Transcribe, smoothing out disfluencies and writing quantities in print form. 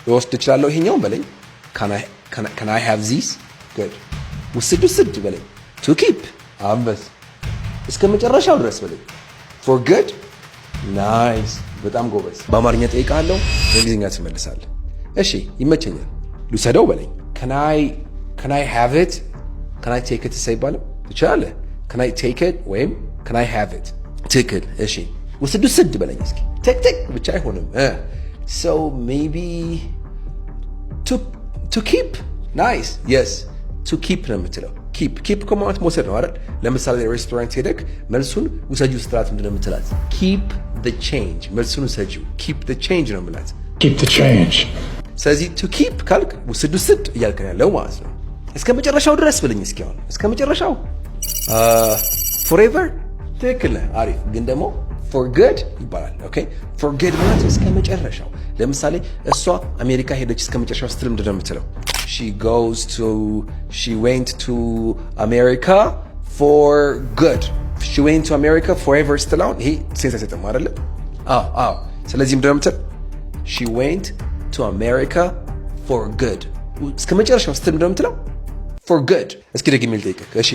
ልወስድ እችላለሁ ይሄኛውን በለኝ። can I have these? good ውስድ በለኝ። to keep አንበስ እስከ መጨረሻው ድረስ በለኝ። for good ናይስ በጣም ጎበዝ። በአማርኛ ጠይቃለሁ፣ በእንግሊዝኛ ትመልሳለህ። እሺ ይመቸኛል። ልውሰደው በለኝ። can I have it? can I take it ይባላል። ትችላለህ። can I take it ወይም can I have it? ትክክል። እሺ ውስድ በለኝ እስኪ። ቴክ ብቻ አይሆንም። so maybe to keep ናይስ yes to keep ነው የምትለው። ኪፕ ከማለት መውሰድ ነው አይደል? ለምሳሌ ሬስቶራንት ሄደክ መልሱን ውሰጂው ስትላት ምንድን ነው የምትላት? ኪፕ the change መልሱን ውሰጂው። ኪፕ the change ነው የምላት። keep the change። ስለዚህ to keep ካልክ ውስድ እያልክ ያለው ማለት ነው። እስከ መጨረሻው ድረስ ብለኝ እስኪ። አሁን እስከ መጨረሻው forever ትክክል ነህ። አሪፍ። ግን ደግሞ for good ይባላል። ኦኬ for good ማለት እስከ መጨረሻው። ለምሳሌ እሷ አሜሪካ ሄደች እስከ መጨረሻው ስትል ምንድን ነው የምትለው? she went to America for good. she went to America forever ስትል አሁን ይሄ ሴንስ አይሰጥም አይደለ? አዎ። ስለዚህ ምንድን ነው የምትል? she went to America for good እስከ መጨረሻው ስትል ምንድን ነው የምትለው? for good። እስኪ ደግሜ ልጠይቅህ። እሺ